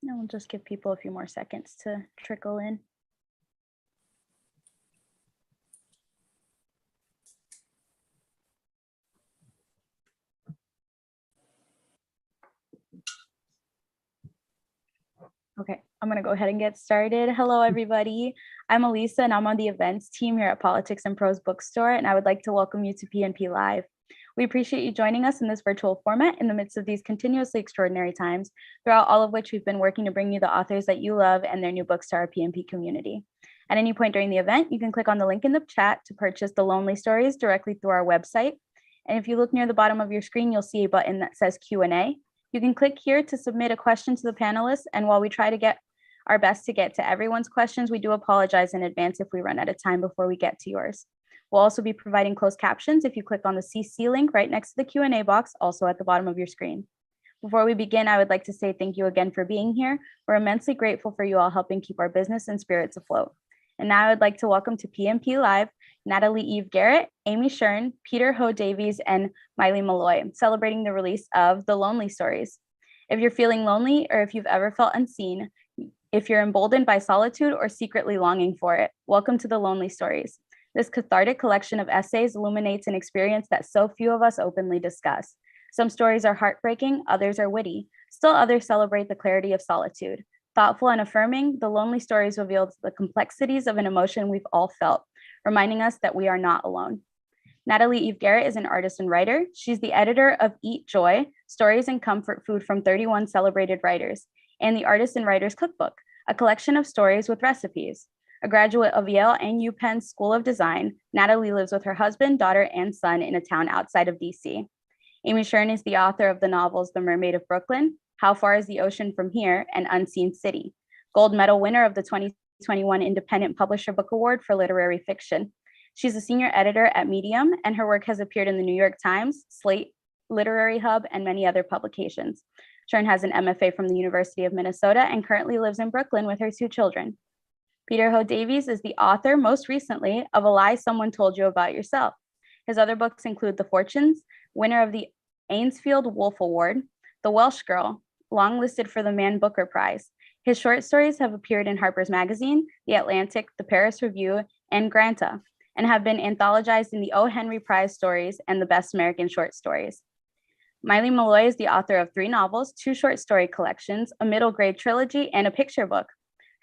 And we'll just give people a few more seconds to trickle in. Okay, I'm gonna go ahead and get started. Hello, everybody. I'm Elisa, and I'm on the events team here at Politics and Prose Bookstore, and I would like to welcome you to PNP Live. We appreciate you joining us in this virtual format in the midst of these continuously extraordinary times, throughout all of which we've been working to bring you the authors that you love and their new books to our PNP community. At any point during the event, you can click on the link in the chat to purchase The Lonely Stories directly through our website. And if you look near the bottom of your screen, you'll see a button that says Q&A. You can click here to submit a question to the panelists, and while we try to get our best to get to everyone's questions, we do apologize in advance if we run out of time before we get to yours. We'll also be providing closed captions if you click on the CC link right next to the Q&A box, also at the bottom of your screen. Before we begin, I would like to say thank you again for being here. We're immensely grateful for you all helping keep our business and spirits afloat. And now I would like to welcome to PNP Live, Natalie Eve Garrett, Amy Shern, Peter Ho Davies, and Miley Malloy, celebrating the release of The Lonely Stories. If you're feeling lonely, or if you've ever felt unseen, if you're emboldened by solitude or secretly longing for it, welcome to The Lonely Stories. This cathartic collection of essays illuminates an experience that so few of us openly discuss. Some stories are heartbreaking, others are witty. Still others celebrate the clarity of solitude. Thoughtful and affirming, The Lonely Stories reveals the complexities of an emotion we've all felt, reminding us that we are not alone. Natalie Eve Garrett is an artist and writer. She's the editor of Eat Joy, Stories and Comfort Food from 31 Celebrated Writers, and the Artist and Writers Cookbook, a collection of stories with recipes. A graduate of Yale and UPenn's School of Design, Natalie lives with her husband, daughter, and son in a town outside of DC. Amy Shern is the author of the novels The Mermaid of Brooklyn, How Far is the Ocean from Here, and Unseen City, gold medal winner of the 2021 Independent Publisher Book Award for Literary Fiction. She's a senior editor at Medium, and her work has appeared in the New York Times, Slate, Literary Hub, and many other publications. Shern has an MFA from the University of Minnesota and currently lives in Brooklyn with her 2 children. Peter Ho Davies is the author, most recently, of A Lie Someone Told You About Yourself. His other books include The Fortunes, winner of the Ainsfield Wolf Award, The Welsh Girl, longlisted for the Man Booker Prize. His short stories have appeared in Harper's Magazine, The Atlantic, The Paris Review, and Granta, and have been anthologized in the O. Henry Prize Stories and the Best American Short Stories. Miley Malloy is the author of 3 novels, 2 short story collections, a middle grade trilogy, and a picture book.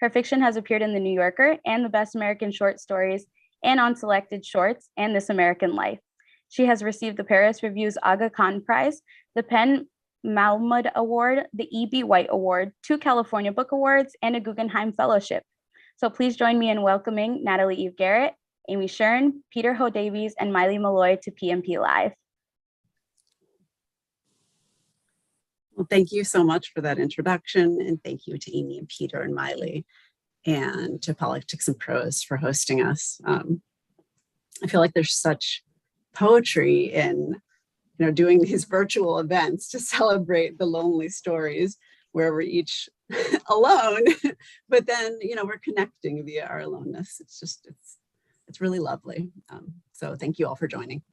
Her fiction has appeared in The New Yorker and the Best American Short Stories, and on Selected Shorts and This American Life. She has received the Paris Review's Aga Khan Prize, the Penn Mahmoud Award, the E.B. White Award, 2 California Book Awards, and a Guggenheim Fellowship. So please join me in welcoming Natalie Eve Garrett, Amy Shern, Peter Ho Davies, and Miley Malloy to PNP Live. Well, thank you so much for that introduction, and thank you to Amy and Peter and Miley, and to Politics and Prose for hosting us. I feel like there's such poetry in, doing these virtual events to celebrate the lonely stories where we're each alone, but then, we're connecting via our aloneness. It's really lovely. So thank you all for joining.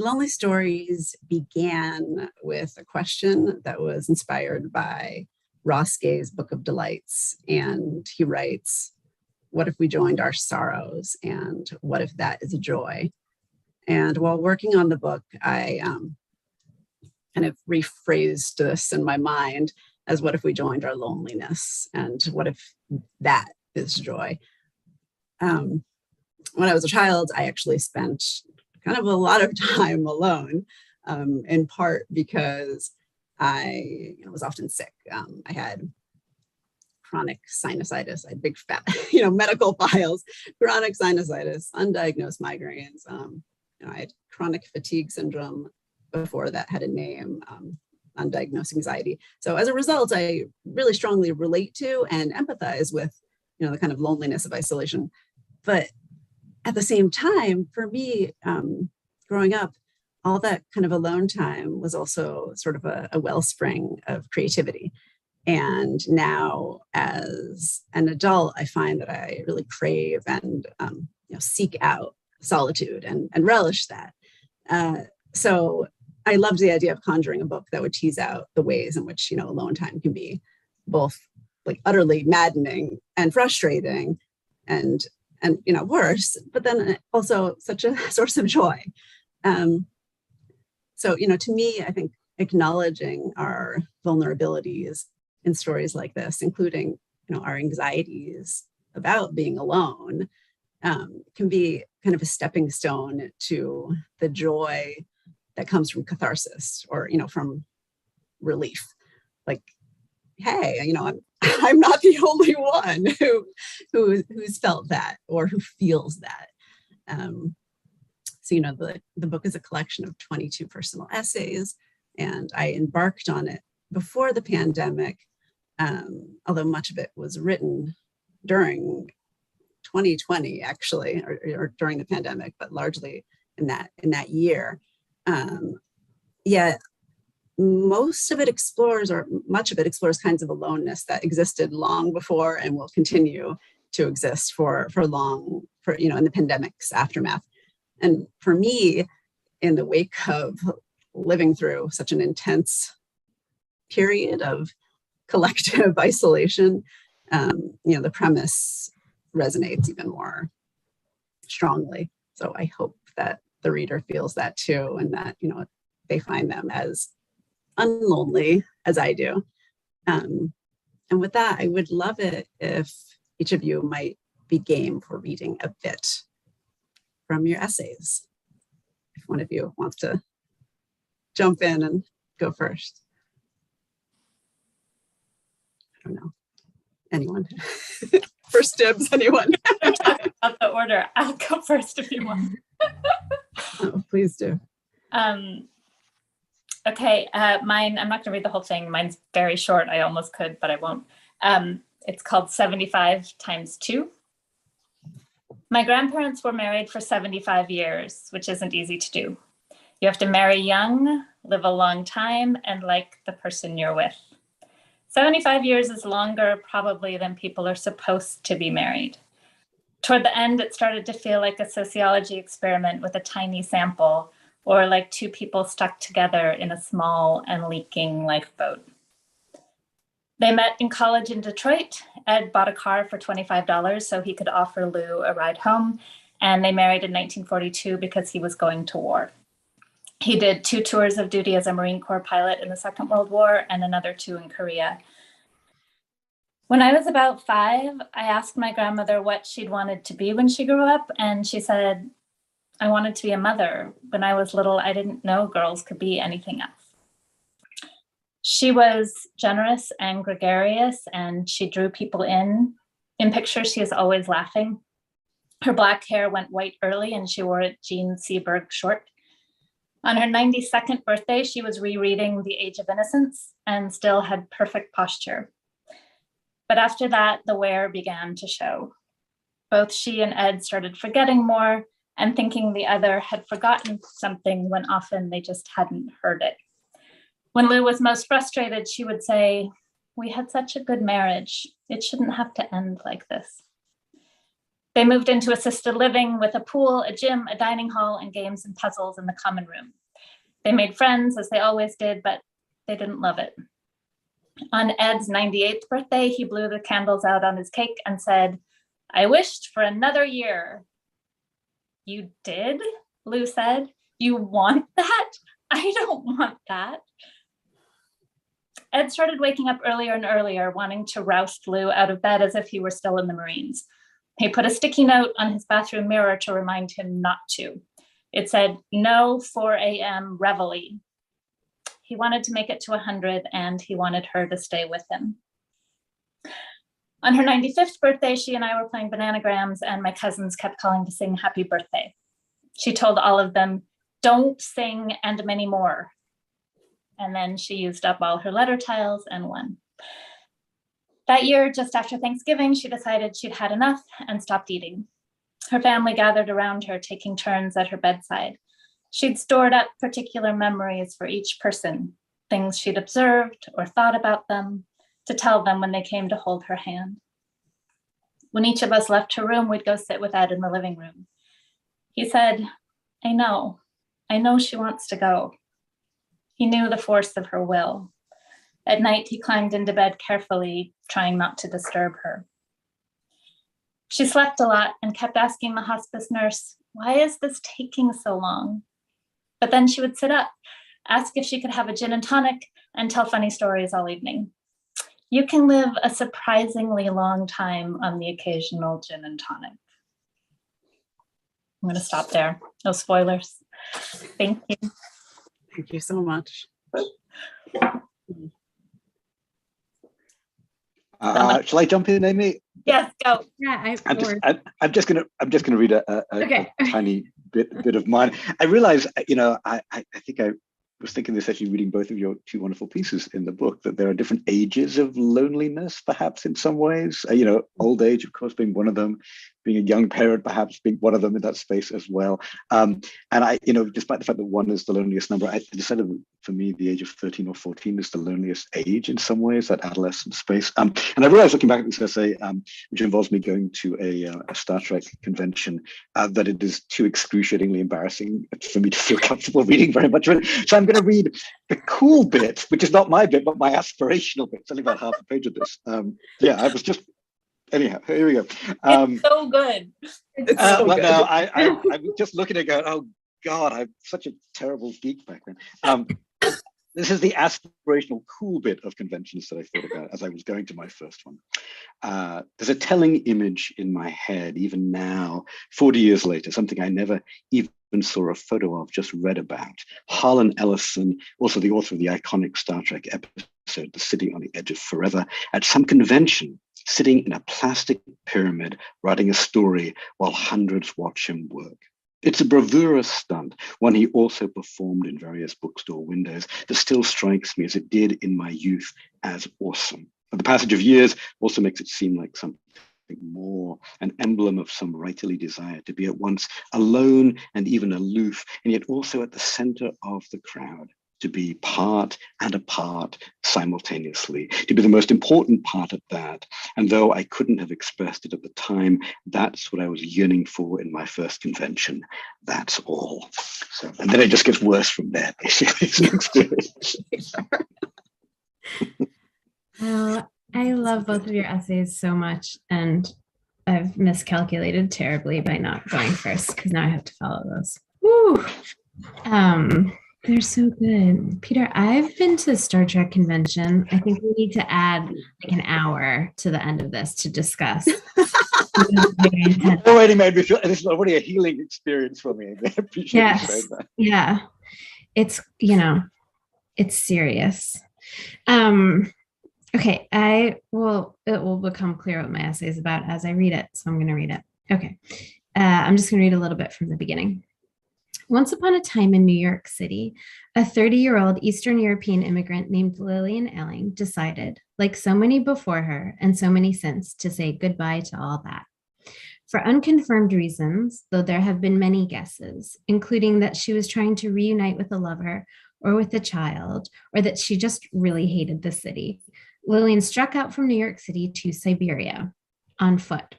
Lonely Stories began with a question that was inspired by Ross Gay's Book of Delights. And he writes, what if we joined our sorrows? And what if that is a joy? And while working on the book, I kind of rephrased this in my mind as what if we joined our loneliness? And what if that is joy? When I was a child, I actually spent kind of a lot of time alone, in part because I was often sick. I had chronic sinusitis. I had big fat, medical files, chronic sinusitis, undiagnosed migraines. I had chronic fatigue syndrome before that had a name, undiagnosed anxiety. So as a result, I really strongly relate to and empathize with, the kind of loneliness of isolation. But at the same time, for me, growing up, all that kind of alone time was also sort of a wellspring of creativity. And now as an adult, I find that I really crave and seek out solitude and relish that. So I loved the idea of conjuring a book that would tease out the ways in which, alone time can be both like utterly maddening and frustrating and worse, but then also such a source of joy. So, to me, I think acknowledging our vulnerabilities in stories like this, including, our anxieties about being alone, can be kind of a stepping stone to the joy that comes from catharsis or, from relief. Like, hey, I'm not the only one who's felt that or who feels that. So, the book is a collection of 22 personal essays, and I embarked on it before the pandemic, although much of it was written during 2020, actually, or during the pandemic, but largely in that year. Yet most of it explores, or much of it explores, kinds of aloneness that existed long before and will continue to exist for long, in the pandemic's aftermath. And for me, in the wake of living through such an intense period of collective isolation, the premise resonates even more strongly. So I hope that the reader feels that too, and that, they find them as unlonely as I do. And with that, I would love it if each of you might be game for reading a bit from your essays. If one of you wants to jump in and go first. I don't know. Anyone? First dibs, anyone? We're talking about the order. I'll go first if you want. Oh, please do. Okay, mine, I'm not going to read the whole thing. Mine's very short. I almost could, but I won't. It's called 75 times 2. My grandparents were married for 75 years, which isn't easy to do. You have to marry young, live a long time, and like the person you're with. 75 years is longer probably than people are supposed to be married. Toward the end, it started to feel like a sociology experiment with a tiny sample, or like two people stuck together in a small and leaking lifeboat. They met in college in Detroit. Ed bought a car for $25 so he could offer Lou a ride home, and they married in 1942 because he was going to war. He did 2 tours of duty as a Marine Corps pilot in the Second World War and another 2 in Korea. When I was about 5, I asked my grandmother what she'd wanted to be when she grew up, and she said, I wanted to be a mother. When I was little, I didn't know girls could be anything else. She was generous and gregarious, and she drew people in. In pictures, she is always laughing. Her black hair went white early, and she wore a Jean Seberg short. On her 92nd birthday, she was rereading The Age of Innocence and still had perfect posture. But after that, the wear began to show. Both she and Ed started forgetting more and thinking the other had forgotten something when often they just hadn't heard it. When Lou was most frustrated, she would say, we had such a good marriage. It shouldn't have to end like this. They moved into assisted living with a pool, a gym, a dining hall, and games and puzzles in the common room. They made friends, as they always did, but they didn't love it. On Ed's 98th birthday, he blew the candles out on his cake and said, I wished for another year. You did? Lou said. You want that? I don't want that. Ed started waking up earlier and earlier, wanting to roust Lou out of bed as if he were still in the Marines. He put a sticky note on his bathroom mirror to remind him not to. It said, no 4 a.m. reveille. He wanted to make it to 100, and he wanted her to stay with him. On her 95th birthday, she and I were playing bananagrams, and my cousins kept calling to sing happy birthday. She told all of them, don't sing and many more. And then she used up all her letter tiles and won. That year, just after Thanksgiving, she decided she'd had enough and stopped eating. Her family gathered around her, taking turns at her bedside. She'd stored up particular memories for each person, things she'd observed or thought about them, to tell them when they came to hold her hand. When each of us left her room, we'd go sit with Ed in the living room. He said, I know she wants to go. He knew the force of her will. At night, he climbed into bed carefully, trying not to disturb her. She slept a lot and kept asking the hospice nurse, "Why is this taking so long?" But then she would sit up, ask if she could have a gin and tonic, and tell funny stories all evening. You can live a surprisingly long time on the occasional gin and tonic. I'm going to stop there. No spoilers. Thank you. Thank you so much. Shall I jump in, Amy? Yes, go. Yeah, I'm just gonna read a tiny bit of mine. I realize, I think I was thinking this actually reading both of your two wonderful pieces in the book, that there are different ages of loneliness, perhaps in some ways. Old age, of course, being one of them. Being a young parent, perhaps being one of them in that space as well. And I, despite the fact that one is the loneliest number, I decided for me, the age of 13 or 14 is the loneliest age in some ways, that adolescent space. And I realized looking back at this essay, which involves me going to a Star Trek convention, that it is too excruciatingly embarrassing for me to feel comfortable reading very much of it. So I'm going to read the cool bit, which is not my bit, but my aspirational bit. It's only about half a page of this. I was just, anyhow, here we go. It's so good. No, I was just looking at it going, oh God, I'm such a terrible geek back then. This is the aspirational cool bit of conventions that I thought about as I was going to my first one. There's a telling image in my head, even now, 40 years later, something I never even saw a photo of, just read about. Harlan Ellison, also the author of the iconic Star Trek episode, The City on the Edge of Forever, at some convention, sitting in a plastic pyramid, writing a story while hundreds watch him work. It's a bravura stunt, one he also performed in various bookstore windows, that still strikes me as it did in my youth as awesome. But the passage of years also makes it seem like something more, an emblem of some writerly desire to be at once alone and even aloof, and yet also at the center of the crowd, to be part and apart simultaneously, to be the most important part of that. And though I couldn't have expressed it at the time, that's what I was yearning for in my first convention. That's all. So, and then it just gets worse from there, basically. It's an experience. I love both of your essays so much, and I've miscalculated terribly by not going first, because now I have to follow those. Woo! They're so good. Peter, I've been to the Star Trek convention. I think we need to add like an hour to the end of this to discuss. Already made me feel, this is already a healing experience for me. I appreciate you saying that. Yeah. It's, it's serious. Okay, it will become clear what my essay is about as I read it. So I'm going to read it. Okay. I'm just going to read a little bit from the beginning. Once upon a time in New York City, a 30-year-old Eastern European immigrant named Lillian Elling decided, like so many before her and so many since, to say goodbye to all that. For unconfirmed reasons, though there have been many guesses, including that she was trying to reunite with a lover or with a child, or that she just really hated the city, Lillian struck out from New York City to Siberia on foot.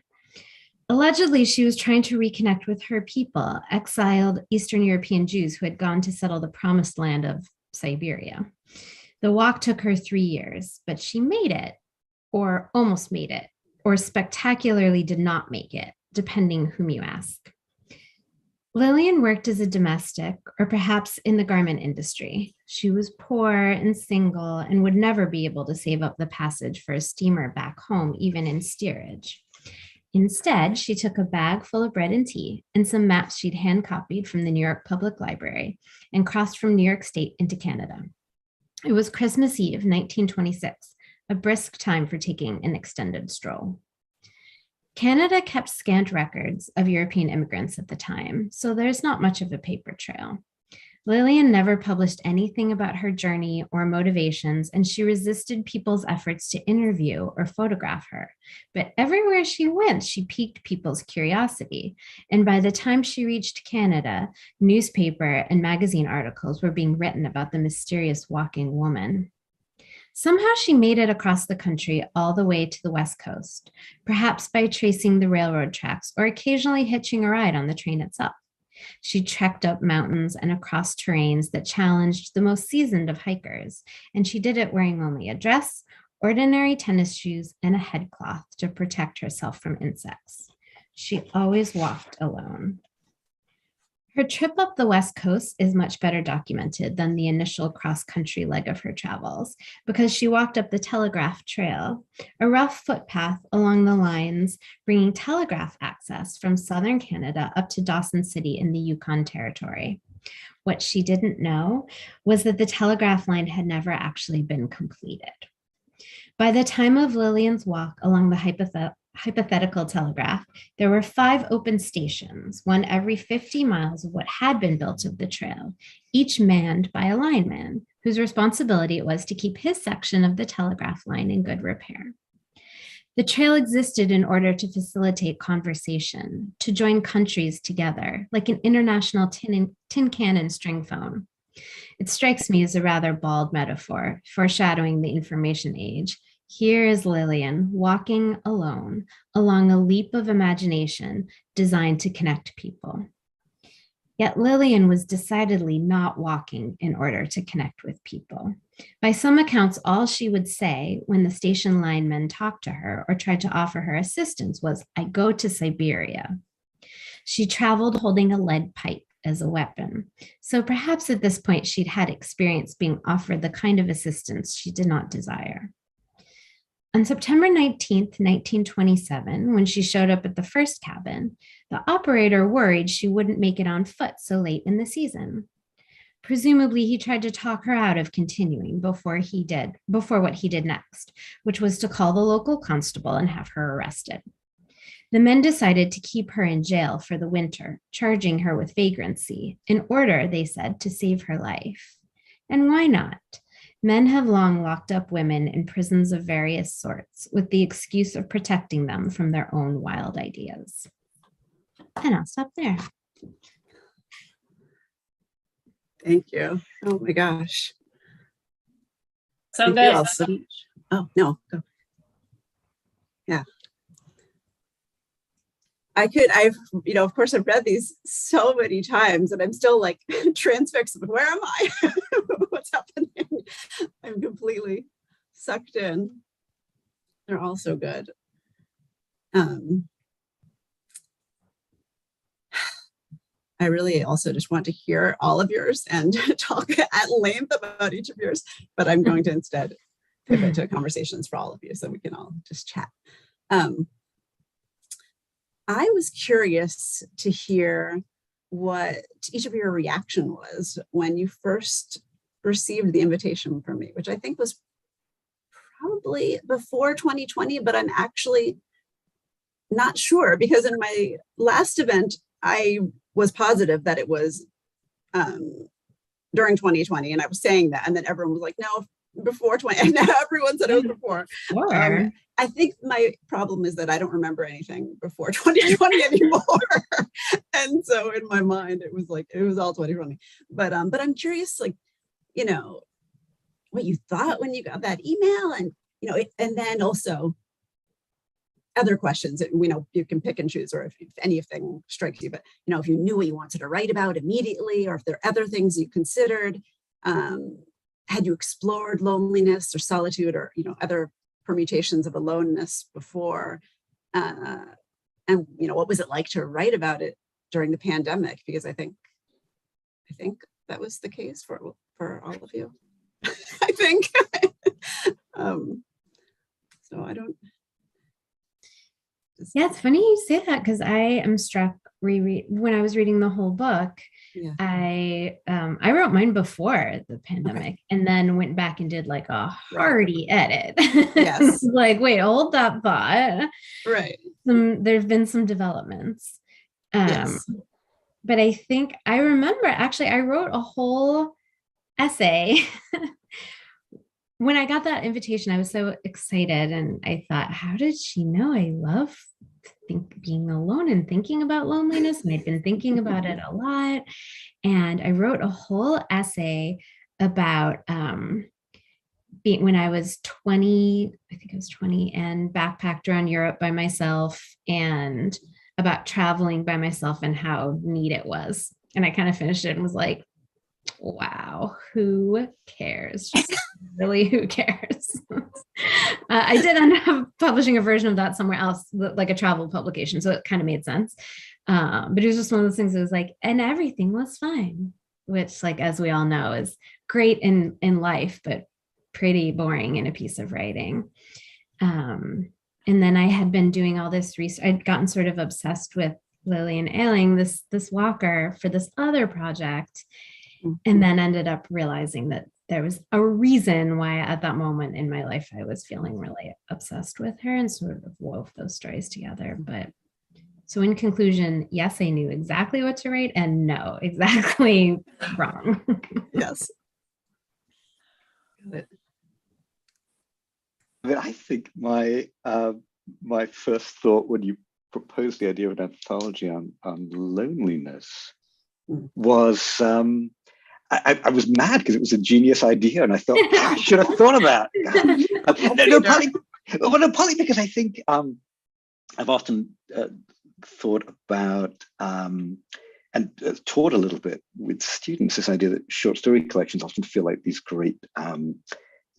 Allegedly, she was trying to reconnect with her people, exiled Eastern European Jews who had gone to settle the promised land of Siberia. The walk took her 3 years, but she made it, or almost made it, or spectacularly did not make it, depending whom you ask. Lillian worked as a domestic, or perhaps in the garment industry. She was poor and single and would never be able to save up the passage for a steamer back home, even in steerage. Instead, she took a bag full of bread and tea and some maps she'd hand copied from the New York Public Library and crossed from New York State into Canada. It was Christmas Eve, 1926, a brisk time for taking an extended stroll. Canada kept scant records of European immigrants at the time, so there's not much of a paper trail. Lillian never published anything about her journey or motivations, and she resisted people's efforts to interview or photograph her. But everywhere she went, she piqued people's curiosity. And by the time she reached Canada, newspaper and magazine articles were being written about the mysterious walking woman. Somehow she made it across the country all the way to the West Coast, perhaps by tracing the railroad tracks or occasionally hitching a ride on the train itself. She trekked up mountains and across terrains that challenged the most seasoned of hikers, and she did it wearing only a dress, ordinary tennis shoes, and a headcloth to protect herself from insects. She always walked alone. Her trip up the West Coast is much better documented than the initial cross-country leg of her travels because she walked up the Telegraph Trail, a rough footpath along the lines bringing telegraph access from southern Canada up to Dawson City in the Yukon Territory. What she didn't know was that the telegraph line had never actually been completed. By the time of Lillian's walk along the hypothetical telegraph, there were 5 open stations, one every 50 miles of what had been built of the trail, each manned by a lineman, whose responsibility it was to keep his section of the telegraph line in good repair. The trail existed in order to facilitate conversation, to join countries together, like an international tin can and string phone. It strikes me as a rather bald metaphor, foreshadowing the information age. Here is Lillian walking alone along a leap of imagination designed to connect people. Yet Lillian was decidedly not walking in order to connect with people. By some accounts, all she would say when the station linemen talked to her or tried to offer her assistance was, "I go to Siberia." She traveled holding a lead pipe as a weapon. So perhaps at this point she'd had experience being offered the kind of assistance she did not desire. On September 19th, 1927, when she showed up at the first cabin, the operator worried she wouldn't make it on foot so late in the season. Presumably, he tried to talk her out of continuing before what he did next, which was to call the local constable and have her arrested. The men decided to keep her in jail for the winter, charging her with vagrancy, in order, they said, to save her life. And why not? Men have long locked up women in prisons of various sorts with the excuse of protecting them from their own wild ideas. And I'll stop there. Thank you. Oh my gosh. So Thank good. you all so much. Oh, no, go. Yeah. Of course, I've read these so many times and I'm still like transfixed. Where am I? What's happening? I'm completely sucked in. They're all so good. I really also just want to hear all of yours and talk at length about each of yours, but I'm going to instead pivot to conversations for all of you so we can all just chat. I was curious to hear what each of your reaction was when you first received the invitation from me, which I think was probably before 2020, but I'm actually not sure because in my last event, I was positive that it was during 2020 and I was saying that, and then everyone was like, no, before 20, and now everyone said it was before. Sure. I think my problem is that I don't remember anything before 2020 anymore. And so in my mind, it was all 2020. But I'm curious, like, what you thought when you got that email and, and then also other questions that, you can pick and choose, or if anything strikes you, but, if you knew what you wanted to write about immediately, or if there are other things you considered, had you explored loneliness or solitude or, other permutations of aloneness before? And, what was it like to write about it during the pandemic? Because I think that was the case for all of you, I think. So I don't. Yeah, it's funny you say that because I am struck when I was reading the whole book. Yeah. I wrote mine before the pandemic and then went back and did like a hearty edit. Yes. Like, wait, hold that thought. Right. There've been some developments. Yes. But I think I remember actually I wrote a whole essay. When I got that invitation, I was so excited and I thought, how did she know I love being alone and thinking about loneliness? And I'd been thinking about it a lot. And I wrote a whole essay about when I was 20, I think I was 20, and backpacked around Europe by myself and about traveling by myself and how neat it was. And I kind of finished it and was like, wow, who cares? Just really, who cares? I did end up publishing a version of that somewhere else, like a travel publication. So it kind of made sense. But it was just one of those things that was like, and everything was fine, which, like, as we all know, is great in life, but pretty boring in a piece of writing. And then I had been doing all this research. I'd gotten sort of obsessed with Lillian Ayling, this Walker, for this other project, and then ended up realizing that there was a reason why at that moment in my life I was feeling really obsessed with her, and sort of wove those stories together. But so in conclusion, yes, I knew exactly what to write, and no, exactly wrong. Yes. Got it. I mean, I think my first thought when you proposed the idea of an anthology on loneliness was I was mad because it was a genius idea, and I thought I should have thought about it. Partly because I think I've often thought about and taught a little bit with students this idea that short story collections often feel like these great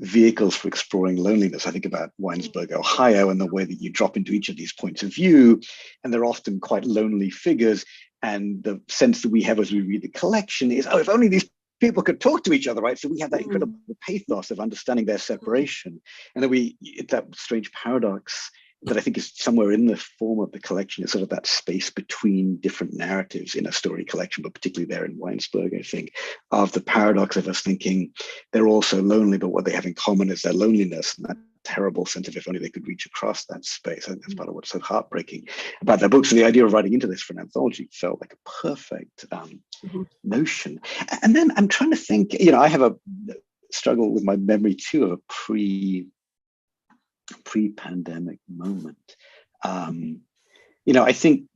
vehicles for exploring loneliness. I think about Winesburg, Ohio, and the way that you drop into each of these points of view, and they're often quite lonely figures. And the sense that we have as we read the collection is, oh, if only these people could talk to each other, right? So we have that incredible pathos of understanding their separation. And then it's that strange paradox that I think is somewhere in the form of the collection. It's sort of that space between different narratives in a story collection, but particularly there in Winesburg, I think, of the paradox of us thinking they're all so lonely, but what they have in common is their loneliness, and that terrible sense of if only they could reach across that space. I think that's part of what's so heartbreaking about their books. So the idea of writing into this for an anthology felt like a perfect notion. And then I'm trying to think, I have a struggle with my memory too of a pre-pandemic moment. I think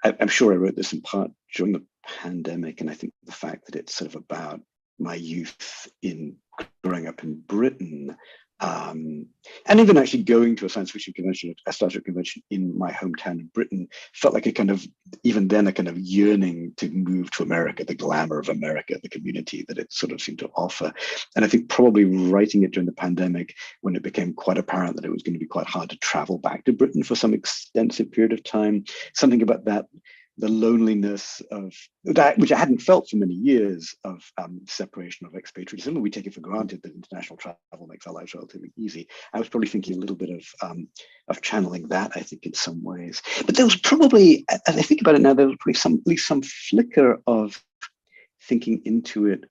I'm sure I wrote this in part during the pandemic, and I think the fact that it's sort of about my youth in growing up in Britain, and even actually going to a science fiction convention, a Star Trek convention in my hometown in Britain, felt like a kind of yearning to move to America, the glamour of America, the community that it sort of seemed to offer. And I think probably writing it during the pandemic, when it became quite apparent that it was going to be quite hard to travel back to Britain for some extensive period of time, something about that, the loneliness of that, which I hadn't felt for many years, of separation, of expatriatism. We take it for granted that international travel makes our lives relatively easy. I was probably thinking a little bit of channeling that, I think, in some ways. But there was probably, as I think about it now, there was probably at least some flicker of thinking into it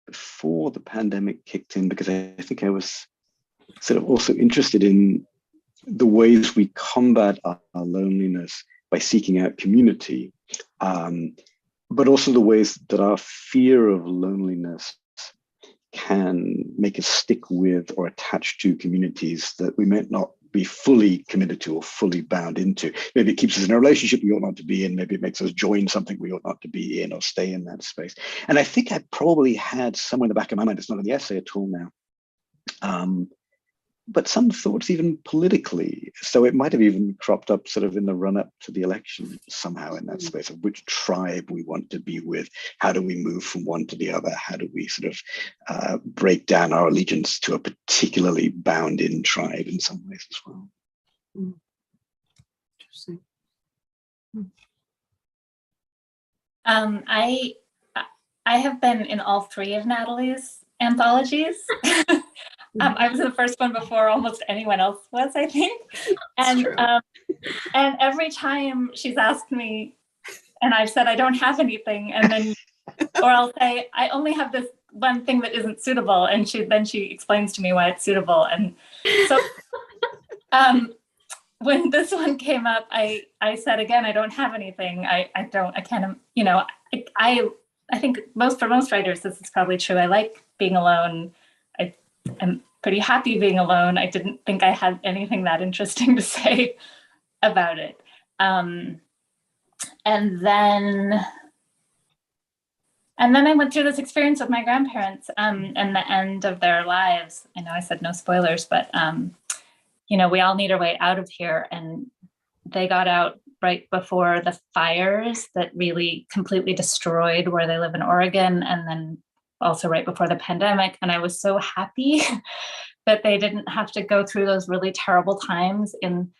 before the pandemic kicked in, because I think I was sort of also interested in the ways we combat our loneliness by seeking out community, but also the ways that our fear of loneliness can make us stick with or attach to communities that we might not be fully committed to or fully bound into. Maybe it keeps us in a relationship we ought not to be in. Maybe it makes us join something we ought not to be in or stay in that space. And I think I probably had somewhere in the back of my mind, it's not in the essay at all now, but some thoughts even politically. So it might have even cropped up sort of in the run up to the election somehow in that space of which tribe we want to be with. How do we move from one to the other? How do we sort of break down our allegiance to a particularly bound in tribe in some ways as well? Interesting. I have been in all three of Natalie's anthologies. I was in the first one before almost anyone else was, I think. And every time she's asked me, and I've said I don't have anything, and then, or I'll say I only have this one thing that isn't suitable, and she explains to me why it's suitable. And so, when this one came up, I said again, I don't have anything. I think for most writers, this is probably true. I like being alone. I'm pretty happy being alone. I didn't think I had anything that interesting to say about it. And then I went through this experience with my grandparents and the end of their lives. I know I said no spoilers, but we all need our way out of here. And they got out right before the fires that really completely destroyed where they live in Oregon, and then also right before the pandemic. And I was so happy that they didn't have to go through those really terrible times in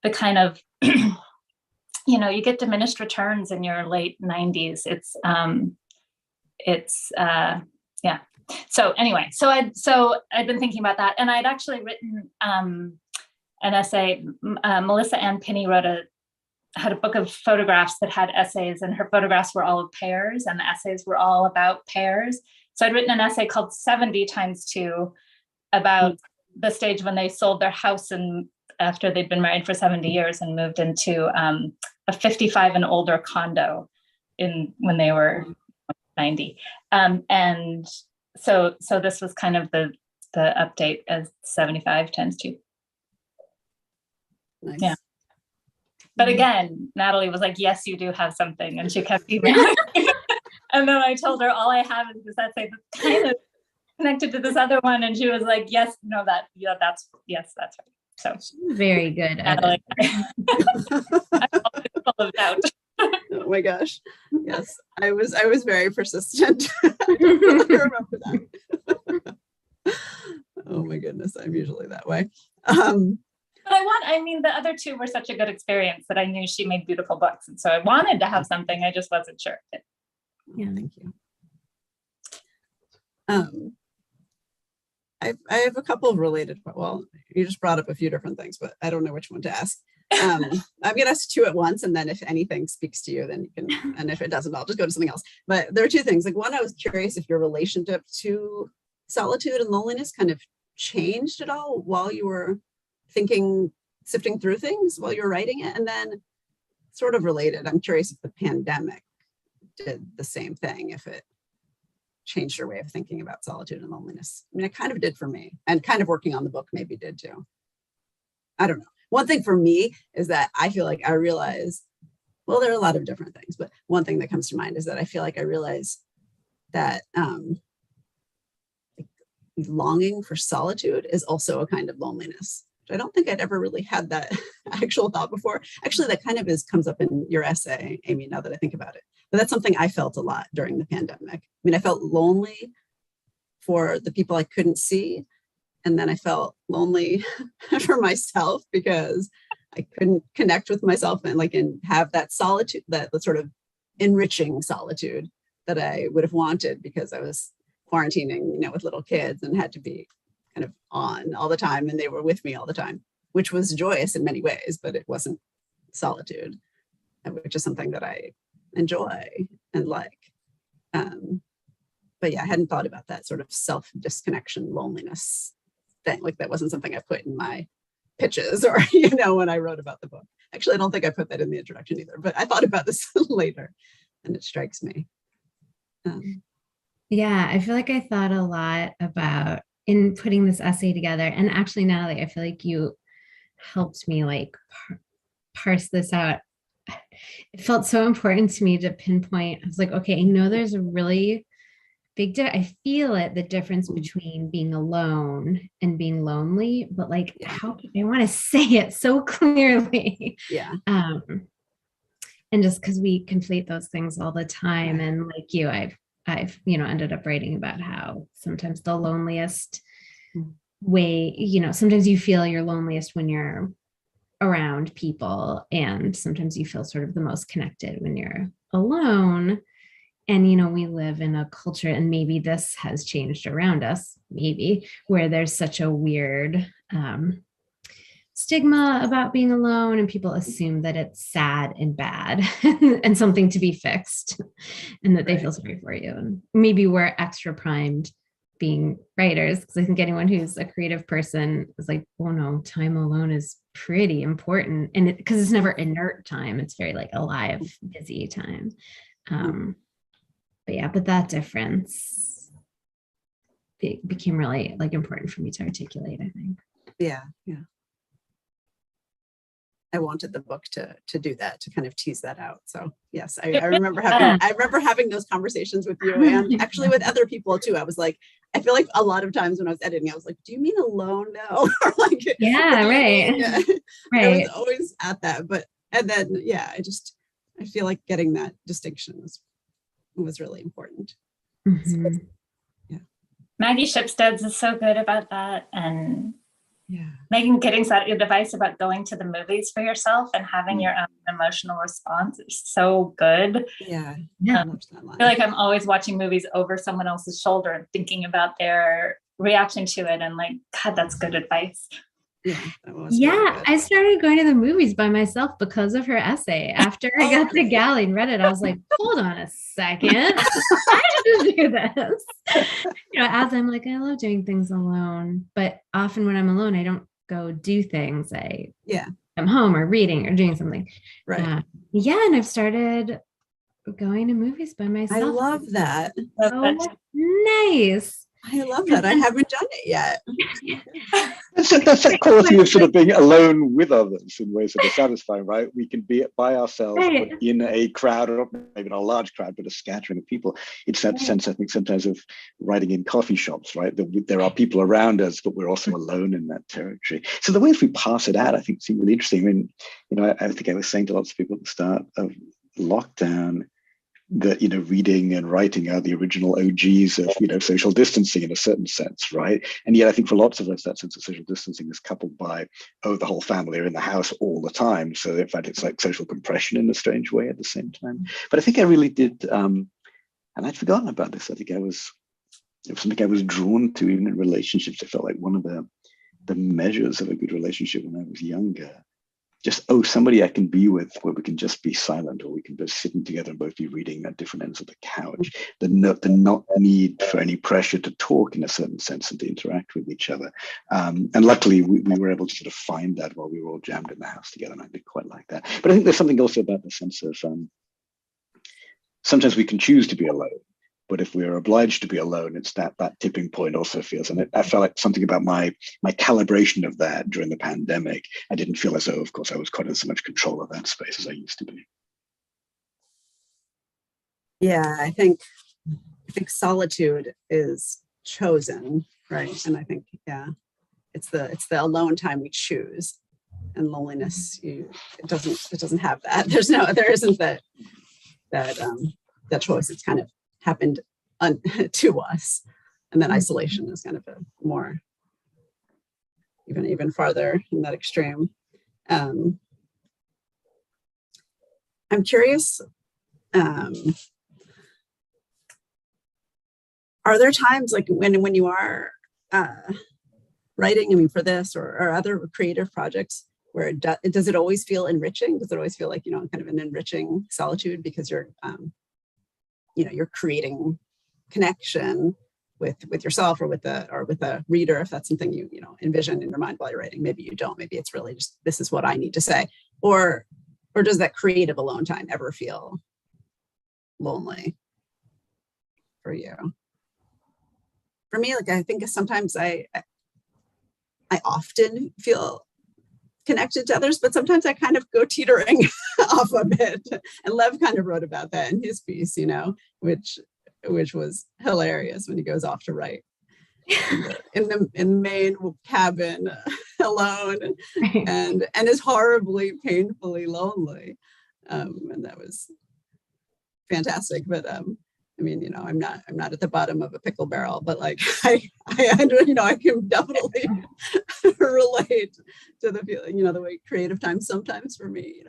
the kind of, you get diminished returns in your late 90s. Yeah. So anyway, so I'd been thinking about that, and I'd actually written an essay. Melissa Ann Pinney had a book of photographs that had essays, and her photographs were all of pairs and the essays were all about pairs. So I'd written an essay called 70 times 2 about the stage when they sold their house and after they'd been married for 70 years and moved into a 55 and older condo when they were 90. And so this was kind of the update as 75 times 2. Nice. Yeah. But again, Natalie was like, yes, you do have something. And she kept emailing. And then I told her, all I have is this essay that's kind of connected to this other one. And she was like, yes, no, that's right. So Very good. Natalie, I'm always full of doubt. Oh my gosh. Yes. I was very persistent. I remember that. Oh my goodness. I'm usually that way. But the other two were such a good experience that I knew she made beautiful books. And so I wanted to have something, I just wasn't sure. Yeah, thank you. I have a couple of related, well, you just brought up a few different things, but I don't know which one to ask. I'm going to ask 2 at once, and then if anything speaks to you, then you can, and if it doesn't, I'll just go to something else. But there are 2 things. Like, one, I was curious if your relationship to solitude and loneliness kind of changed at all while you were sifting through things while you're writing it. And then sort of related, I'm curious if the pandemic did the same thing, if it changed your way of thinking about solitude and loneliness. I mean, it kind of did for me, and kind of working on the book maybe did too. I don't know. One thing for me is that I feel like I realize, well, there are a lot of different things, but one thing that comes to mind is that I feel like I realize that longing for solitude is also a kind of loneliness. I don't think I'd ever really had that actual thought before. Actually, that kind of comes up in your essay, Amy, now that I think about it. But that's something I felt a lot during the pandemic. I mean, I felt lonely for the people I couldn't see. And then I felt lonely for myself because I couldn't connect with myself and have that solitude, that sort of enriching solitude that I would have wanted, because I was quarantining, with little kids and had to be kind of on all the time, and they were with me all the time, which was joyous in many ways, but it wasn't solitude, which is something that I enjoy and like. But yeah, I hadn't thought about that sort of self-disconnection loneliness thing. Like, that wasn't something I put in my pitches or, when I wrote about the book. Actually, I don't think I put that in the introduction either, but I thought about this later, and it strikes me. Yeah, I feel like I thought a lot about in putting this essay together. And actually, Natalie, I feel like you helped me parse this out. It felt so important to me to pinpoint. I was like, okay, I know there's a really big I feel it, the difference between being alone and being lonely, but how I want to say it so clearly. Yeah. And just because we conflate those things all the time. And like you, I've ended up writing about how sometimes the loneliest way, sometimes you feel you're loneliest when you're around people, and sometimes you feel sort of the most connected when you're alone. And, we live in a culture, and maybe this has changed around us, maybe, where there's such a weird stigma about being alone, and people assume that it's sad and bad and something to be fixed, and that they feel sorry for you. And maybe we're extra primed being writers, because I think anyone who's a creative person is like, oh no, time alone is pretty important. And because it's never inert time, it's very alive, busy time. But that difference became really important for me to articulate, I think. Yeah. I wanted the book to do that, to kind of tease that out. So yes, I remember having those conversations with you, and actually with other people too. I was like, I feel like a lot of times when I was editing, I was like, do you mean alone now? Or yeah, right. Right. I was always at that, but And then, yeah, I feel like getting that distinction was really important. Mhm. Yeah. Maggie Shipstead's is so good about that. And Yeah. Megan Giddings' advice about going to the movies for yourself and having your own emotional response is so good. Yeah. Yeah. I loved that line. I feel like I'm always watching movies over someone else's shoulder and thinking about their reaction to it. And like, God, that's good advice. Yeah, that was really Yeah, good. I started going to the movies by myself because of her essay. After I got the galley and read it, I was like, hold on a second. I didn't do this. As I'm like, I love doing things alone, but often when I'm alone, I don't go do things. I'm home or reading or doing something. Right. And I've started going to movies by myself. I love that. So nice. I love that. I haven't done it yet. That's that quality of sort of being alone with others in ways that are satisfying, right? We can be by ourselves, Right. but in a crowd, or maybe not a large crowd, but a scattering of people. It's that sense, I think, sometimes of writing in coffee shops, right? There are people around us, but we're also alone in that territory. So the ways we pass it out, I think, seem really interesting. I mean, I think I was saying to lots of people at the start of lockdown that reading and writing are the original OGs of social distancing in a certain sense, right? And yet I think for lots of us that sense of social distancing is coupled by the whole family are in the house all the time, so in fact it's like social compression in a strange way at the same time. But I think I really did and I'd forgotten about this. I think it was something I was drawn to even in relationships. I felt like one of the measures of a good relationship when I was younger, just somebody I can be with where we can just be silent, or we can be sitting together and both be reading at different ends of the couch. The not need for any pressure to talk in a certain sense and to interact with each other. And luckily we were able to sort of find that while we were all jammed in the house together, and I did quite like that. But I think there's something also about the sense of sometimes we can choose to be alone. But if we're obliged to be alone, it's that tipping point also feels, and I felt like something about my calibration of that during the pandemic. I didn't feel as though, of course, I was quite in so much control of that space as I used to be. Yeah, I think solitude is chosen, right? And I think, it's the alone time we choose, and loneliness, it doesn't have that. There isn't that choice. It's kind of happened to us, and then isolation is kind of a more even farther in that extreme. I'm curious, are there times like when you are writing, I mean, for this or other creative projects, where does it always feel enriching? Does it always feel like kind of an enriching solitude because you're you're creating connection with yourself or with a reader, if that's something you envision in your mind while you're writing? Maybe you don't. Maybe it's really just, this is what I need to say. Or does that creative alone time ever feel lonely for you? For me, like, I think sometimes I often feel connected to others, but sometimes I kind of go teetering off a bit. And Lev kind of wrote about that in his piece, which was hilarious when he goes off to write in the main cabin alone and is horribly, painfully lonely. And that was fantastic. But I mean, I'm not at the bottom of a pickle barrel, but like I can definitely relate to the feeling, the way creative time sometimes for me,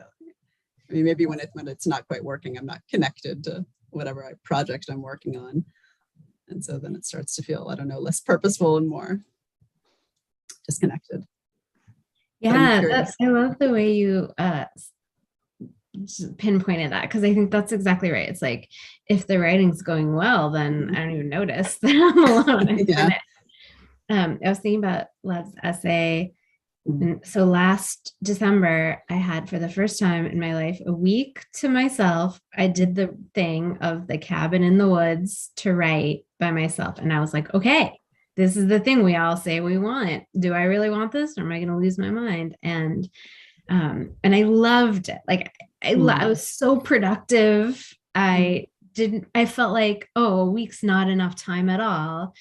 I mean, maybe when it's not quite working, I'm not connected to whatever project I'm working on. And so then it starts to feel, I don't know, less purposeful and more disconnected. Yeah, I love the way you pinpointed that, because I think that's exactly right. It's like, if the writing's going well, then I don't even notice that I'm alone. Yeah. I was thinking about Lev's essay. And so last December, I had, for the first time in my life, a week to myself. I did the thing of the cabin in the woods to write by myself. And I was like, okay, this is the thing we all say we want. Do I really want this, or am I going to lose my mind? And I loved it. Like, I was so productive. I felt like, a week's not enough time at all.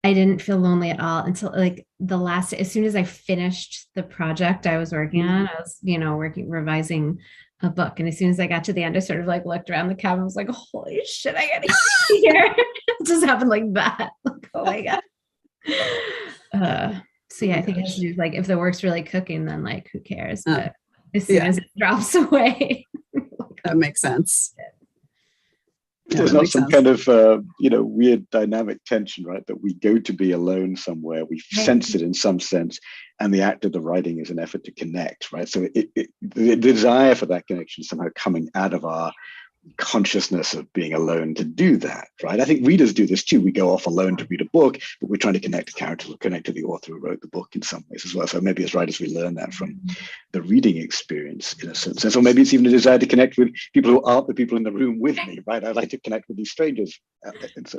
I didn't feel lonely at all until like the last, as soon as I finished the project I was working on, I was, revising a book. And as soon as I got to the end, I sort of like looked around the cabin. I was like, holy shit, I gotta get here. It just happened like that. Like, oh my God. So yeah, I think it has to do with like, if the work's really cooking, then like, who cares? But as soon as it drops away. That makes sense. There's not some kind of weird dynamic tension, right? That we go to be alone somewhere, we sense it in some sense, and the act of the writing is an effort to connect, right? So the desire for that connection somehow coming out of our consciousness of being alone to do that, right? I think readers do this too. We go off alone to read a book, but we're trying to connect to characters or connect to the author who wrote the book in some ways as well. So maybe as writers, we learn that from the reading experience in a certain sense. Or maybe it's even a desire to connect with people who aren't the people in the room with me, right? I'd like to connect with these strangers. And so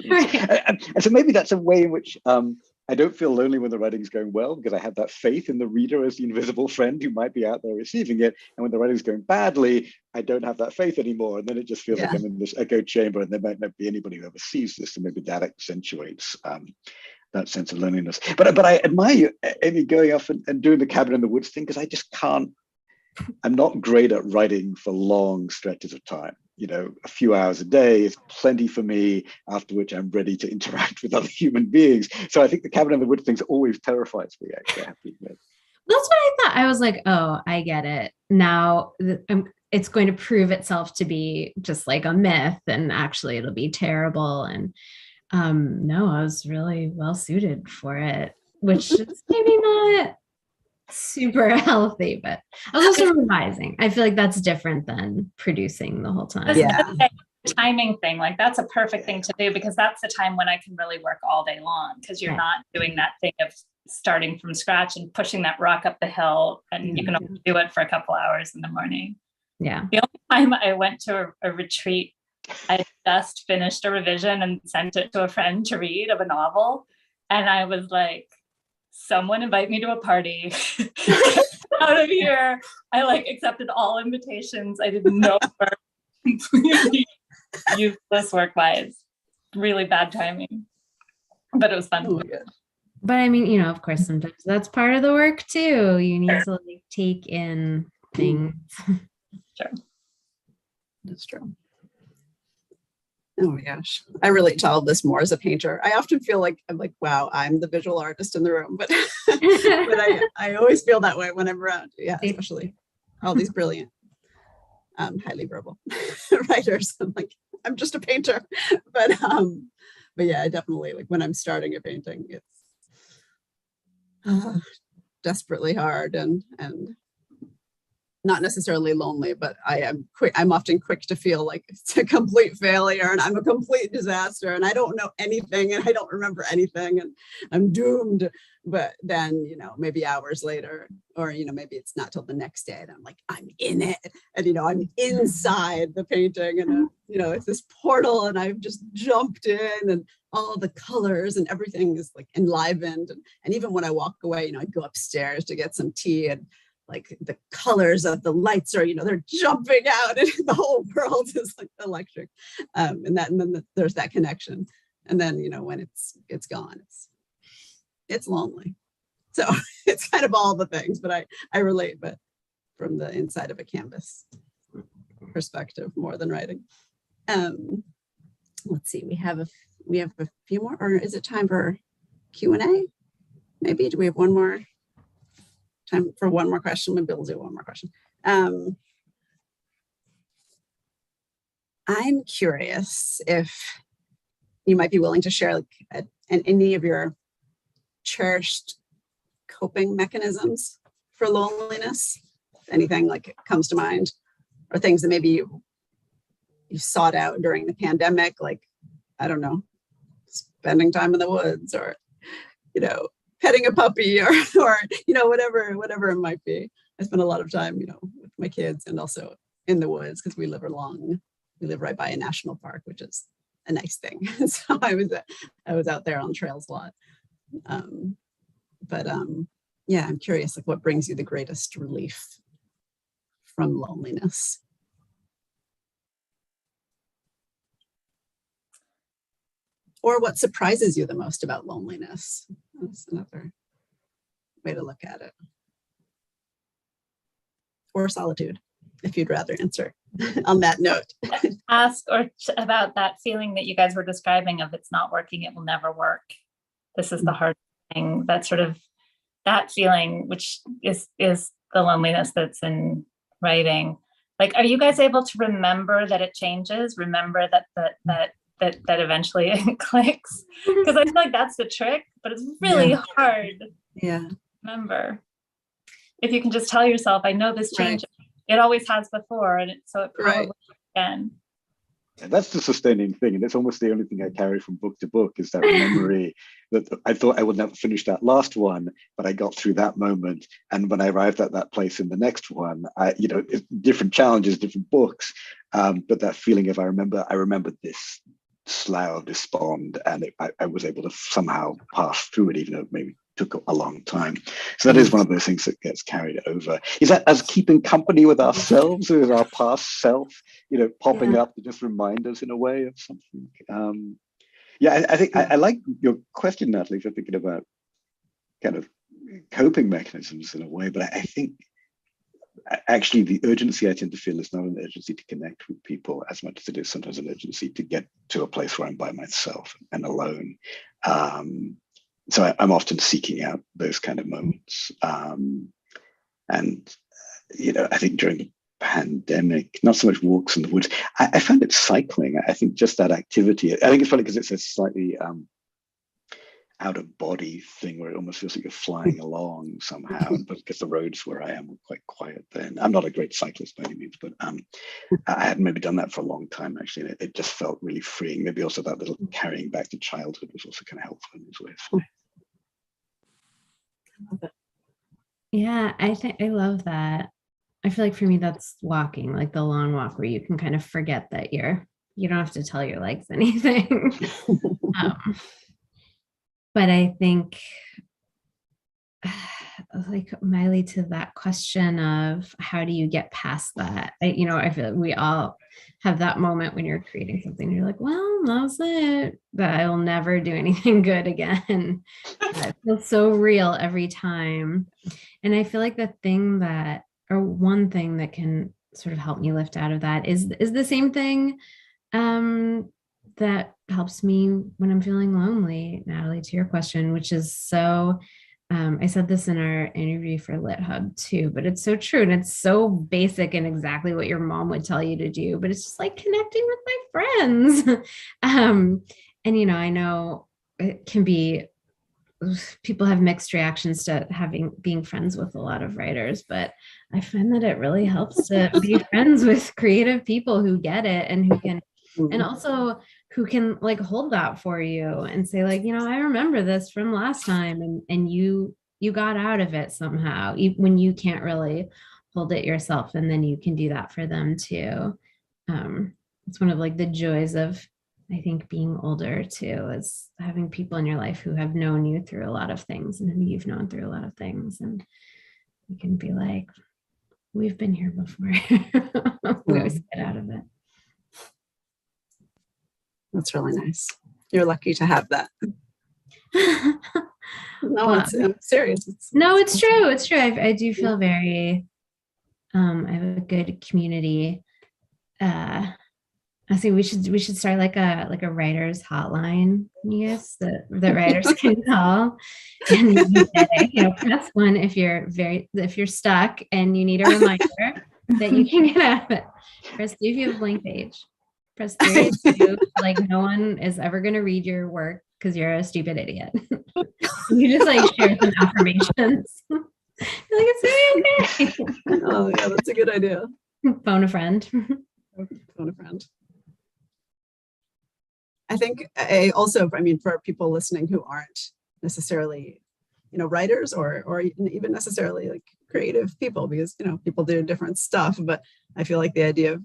maybe that's a way in which I don't feel lonely when the writing is going well, because I have that faith in the reader as the invisible friend who might be out there receiving it. And when the writing is going badly, I don't have that faith anymore. And then it just feels like I'm in this echo chamber, and there might not be anybody who ever sees this. And maybe that accentuates that sense of loneliness. But I admire Amy going off and doing the cabin in the woods thing, because I just can't. I'm not great at writing for long stretches of time. A few hours a day is plenty for me, after which I'm ready to interact with other human beings. So I think the cabin in the woods thing always terrifies me, actually, I have to admit. That's what I thought. I was like, oh, I get it. Now it's going to prove itself to be just like a myth, and actually it'll be terrible. And no, I was really well suited for it, which is maybe not super healthy, but I was also revising. I feel like that's different than producing the whole time. Timing thing, like that's a perfect thing to do, because that's the time when I can really work all day long, because you're not doing that thing of starting from scratch and pushing that rock up the hill, and you can only do it for a couple hours in the morning. The only time I went to a retreat, I just finished a revision and sent it to a friend to read of a novel, and I was like, someone invite me to a party. Out of here. I accepted all invitations. I did no work. Completely useless work-wise. Really bad timing. But it was fun. Oh my God. But I mean, of course, sometimes that's part of the work too. You need to take in things. Sure. That's true. Oh my gosh. I relate to all of this more as a painter. I often feel like I'm like, wow, I'm the visual artist in the room, but I always feel that way when I'm around. Yeah, especially all these brilliant, highly verbal writers. I'm like, I'm just a painter. But yeah, I definitely, when I'm starting a painting, it's desperately hard and not necessarily lonely, but I'm often quick to feel like it's a complete failure and I'm a complete disaster and I don't know anything and I don't remember anything and I'm doomed. But then, maybe hours later, or, maybe it's not till the next day, and I'm like, I'm in it. And, I'm inside the painting and, it's this portal and I've just jumped in and all the colors and everything is enlivened. And even when I walk away, I go upstairs to get some tea and the colors of the lights are, they're jumping out and the whole world is electric. And then there's that connection. And then, when it's gone, it's lonely. So it's kind of all the things, but I relate, but from the inside of a canvas perspective more than writing. Let's see, we have a few more, or is it time for Q&A? Maybe, do we have one more? Time for one more question. Maybe we'll do one more question. I'm curious if you might be willing to share any of your cherished coping mechanisms for loneliness. Anything comes to mind, or things that maybe you sought out during the pandemic, I don't know, spending time in the woods, or petting a puppy, or whatever it might be. I spend a lot of time, with my kids and also in the woods, because we live right by a national park, which is a nice thing. So I was out there on trails a lot. Yeah, I'm curious, what brings you the greatest relief from loneliness? Or what surprises you the most about loneliness? That's another way to look at it. Or solitude, if you'd rather answer on that note. Ask about that feeling that you guys were describing of it's not working, it will never work. This is the hard thing. That feeling, which is the loneliness that's in writing. Like, are you guys able to remember that it changes? Remember that eventually it clicks? Because I feel like that's the trick, but it's really hard. Yeah. Remember, if you can just tell yourself, I know this changes. It always has before, and so it probably again. And that's the sustaining thing, and it's almost the only thing I carry from book to book is that memory that I thought I would never finish that last one, but I got through that moment. And when I arrived at that place in the next one, different challenges, different books, but that feeling of I remember this slough, this bond, and I was able to somehow pass through it, even though it maybe took a long time. So that is one of those things that gets carried over. Is that as keeping company with ourselves, or is our past self, popping up to just remind us in a way of something? I think I like your question, Natalie, for thinking about kind of coping mechanisms in a way, but I think actually the urgency I tend to feel is not an urgency to connect with people as much as it is sometimes an urgency to get to a place where I'm by myself and alone. So I'm often seeking out those kind of moments. I think during the pandemic, not so much walks in the woods, I found it cycling. I think just that activity, I think it's funny because it's a slightly out of body thing where it almost feels like you're flying along somehow, but because the roads where I am were quite quiet then. I'm not a great cyclist by any means, but I hadn't maybe done that for a long time actually, and it just felt really freeing. Maybe also that little carrying back to childhood was also kind of helpful in this way. I love it. Yeah, I love that. I feel like for me that's walking, like the long walk where you can kind of forget that you don't have to tell your legs anything. But I think, like Miley, to that question of how do you get past that? I feel like we all have that moment when you're creating something. You're like, well, that's it. But I will never do anything good again. It feels so real every time. And I feel like one thing that can sort of help me lift out of that is the same thing that helps me when I'm feeling lonely, Natalie, to your question, which is so, I said this in our interview for Lit Hub too, but it's so true. And it's so basic and exactly what your mom would tell you to do, but it's just like connecting with my friends. I know it can be, people have mixed reactions to being friends with a lot of writers, but I find that it really helps to be friends with creative people who get it and who can, and also who can like hold that for you and say like, I remember this from last time, and you got out of it somehow, when you can't really hold it yourself, and then you can do that for them too. It's one of like the joys of, I think, being older too, is having people in your life who have known you through a lot of things and who you've known through a lot of things, and you can be like, we've been here before. We always get out of it. That's really nice. You're lucky to have that. No, I'm serious. It's true. It's true. I do feel very, I have a good community. I think we should start like a writer's hotline, yes, that writers can call. And press 1 if you're stuck and you need a reminder that you can get out of it. Press 2 if you have a blank page. Press 3 if you like no one is ever going to read your work because you're a stupid idiot. You just like share some affirmations. You're like, it's really okay. Oh yeah, that's a good idea. Phone a friend. Phone a friend. I think for people listening who aren't necessarily, writers or even necessarily like creative people, because, people do different stuff, but I feel like the idea of,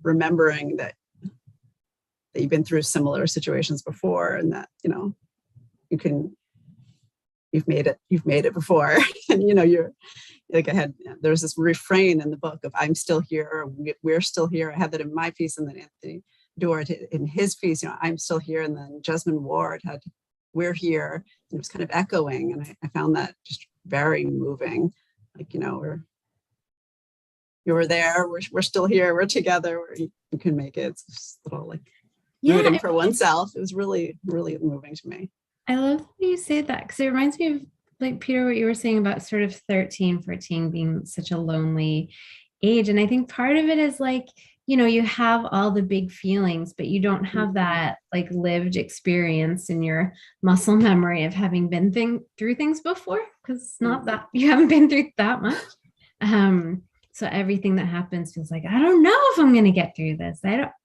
remembering that you've been through similar situations before, and that, you've made it before. And, you're like, there's this refrain in the book of I'm still here, or we're still here. I had that in my piece, and then Anthony Duart in his piece, I'm still here, and then Jesmyn Ward had "We're here," and it was kind of echoing, and I found that just very moving. Like, you were there, we're still here, we're together, you can make it. It's just a little like rooting for oneself. It was really, really moving to me. I love that you say that, because it reminds me of, like, Peter, what you were saying about sort of 13, 14 being such a lonely age. And I think part of it is like, you have all the big feelings, but you don't have that like lived experience in your muscle memory of having been through things before, because it's not that you haven't been through that much. So everything that happens feels like, I don't know if I'm going to get through this.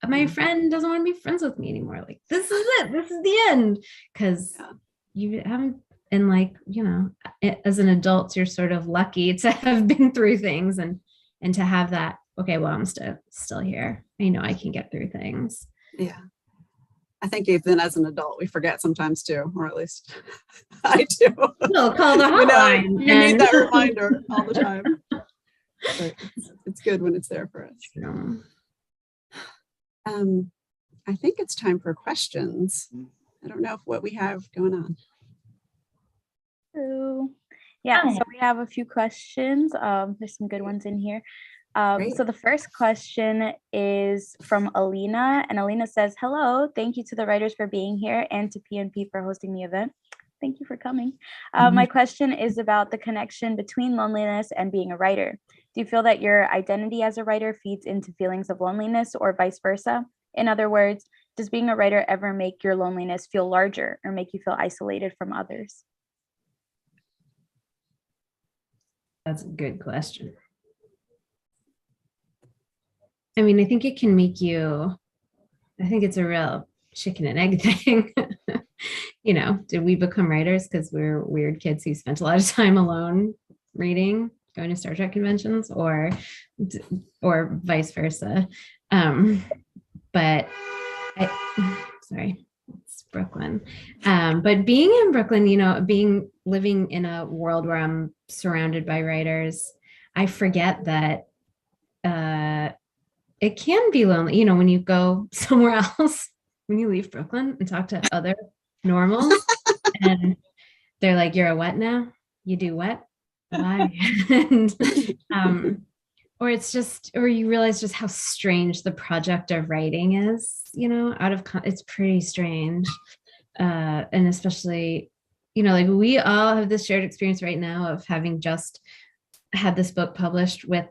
My friend doesn't want to be friends with me anymore. Like, this is it. This is the end. Because you haven't, and like, as an adult, you're sort of lucky to have been through things and to have that, okay, well, I'm still here. I know I can get through things. Yeah. I think even as an adult, we forget sometimes too, or at least I do. We'll call the hotline. You need that reminder all the time. But it's good when it's there for us. I think it's time for questions. I don't know what we have going on. So we have a few questions. There's some good ones in here. So the first question is from Alina, and Alina says, "Hello, thank you to the writers for being here and to PNP for hosting the event. Thank you for coming. My question is about the connection between loneliness and being a writer. Do you feel that your identity as a writer feeds into feelings of loneliness or vice versa? In other words, does being a writer ever make your loneliness feel larger or make you feel isolated from others?" That's a good question. I mean, I think it can make you, I think it's a real chicken and egg thing. Did we become writers because we're weird kids who spent a lot of time alone reading, going to Star Trek conventions, or vice versa? But sorry, it's Brooklyn. But being in Brooklyn, living in a world where I'm surrounded by writers, I forget that it can be lonely, when you go somewhere else, when you leave Brooklyn and talk to other normals, and they're like, "You're a what now? You do what? Why?" And or you realize just how strange the project of writing is, it's pretty strange. And especially, like we all have this shared experience right now of having just had this book published with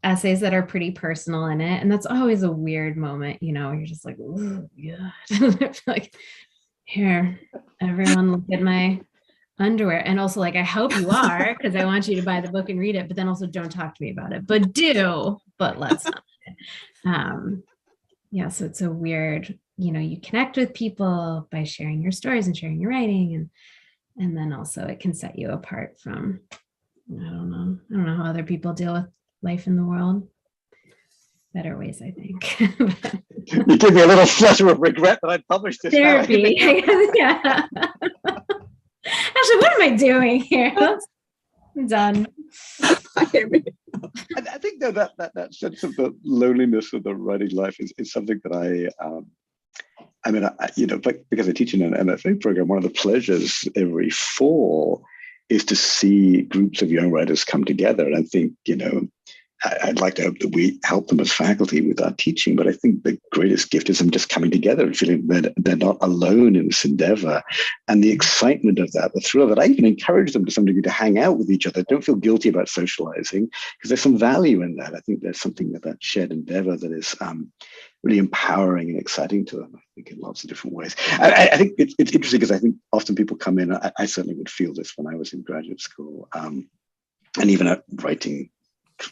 essays that are pretty personal in it. And that's always a weird moment, you're just like, "Oh, yeah." Like, "Here, everyone look at my underwear." And also, like, I hope you are, because I want you to buy the book and read it, but then also don't talk to me about it. But let's not. So it's a weird, you connect with people by sharing your stories and sharing your writing. And then also it can set you apart from, I don't know how other people deal with life in the world. Better ways, I think. You give me a little flutter of regret that I published this. Therapy. Yeah. Actually, what am I doing here? I'm done. I think that sense of the loneliness of the writing life is something that because I teach in an MFA program, one of the pleasures every fall is to see groups of young writers come together. And I think, I'd like to hope that we help them as faculty with our teaching, but I think the greatest gift is them just coming together and feeling that they're not alone in this endeavor. And the excitement of that, the thrill of it. I even encourage them to some degree to hang out with each other. Don't feel guilty about socializing, because there's some value in that. I think there's something that shared endeavor that is really empowering and exciting to them, I think, in lots of different ways. I think it's interesting because I think often people come in, I certainly would feel this when I was in graduate school, and even at writing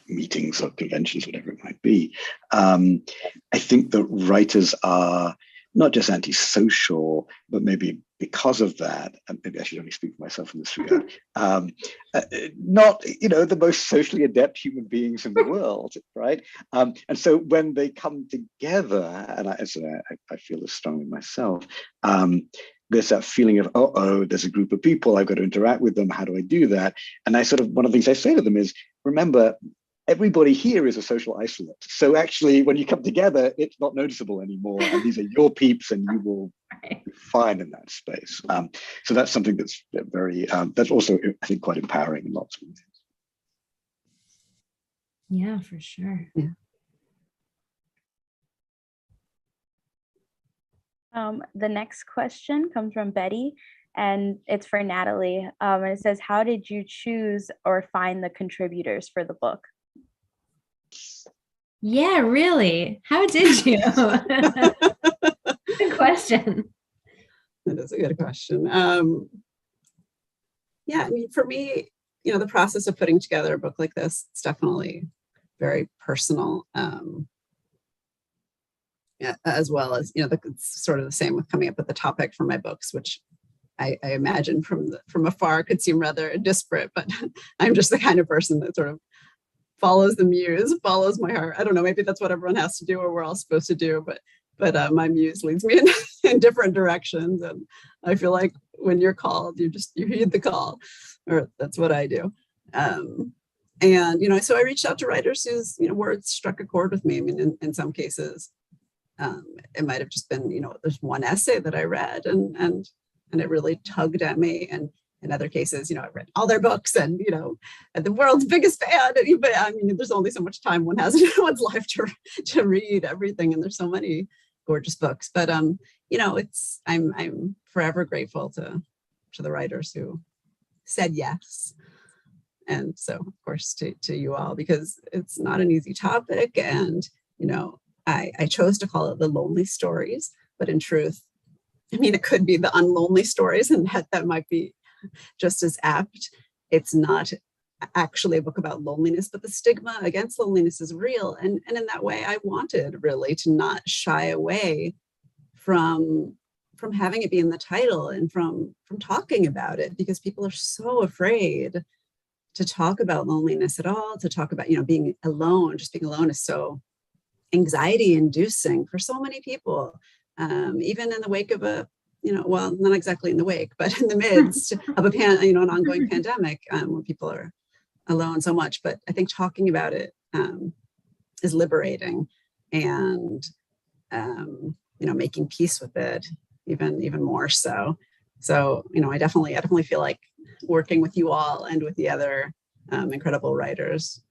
meetings or conventions, whatever it might be. I think that writers are not just antisocial, but maybe because of that, and maybe I should only speak for myself in this regard, not the most socially adept human beings in the world, right? And so when they come together, and I feel this strongly myself, there's that feeling of, there's a group of people, I've got to interact with them. How do I do that? And one of the things I say to them is, remember, everybody here is a social isolate. So actually, when you come together, it's not noticeable anymore. And these are your peeps, and you will be fine in that space. So that's something that's very, that's also, I think, quite empowering in lots of ways. Yeah, for sure. Yeah. The next question comes from Betty, and it's for Natalie. And it says, how did you choose or find the contributors for the book? Yeah, really. How did you? Good question. That is a good question. Yeah, I mean, for me, the process of putting together a book like this, it's definitely very personal. Yeah, as well as, it's sort of the same with coming up with the topic for my books, which I imagine from afar could seem rather disparate, but I'm just the kind of person that sort of follows the muse, follows my heart. I don't know, maybe that's what everyone has to do, or we're all supposed to do, but my muse leads me in different directions. And I feel like when you're called, you heed the call, or that's what I do. And so I reached out to writers whose words struck a chord with me. I mean, in some cases, it might have just been, there's one essay that I read and it really tugged at me. And in other cases, I read all their books and the world's biggest fan. But I mean, there's only so much time one has in one's life to read everything. And there's so many gorgeous books. But I'm forever grateful to the writers who said yes. And so, of course, to you all, because it's not an easy topic. And, I chose to call it The Lonely Stories, but in truth, I mean, it could be The Unlonely Stories, and that might be just as apt. It's not actually a book about loneliness, but the stigma against loneliness is real. And in that way, I wanted really to not shy away from having it be in the title and from talking about it, because people are so afraid to talk about loneliness at all, to talk about, being alone. Just being alone is so anxiety inducing for so many people, even in the wake of well, not exactly in the wake, but in the midst of an ongoing pandemic, when people are alone so much. But I think talking about it is liberating, and making peace with it even more so. So I definitely feel like working with you all and with the other incredible writers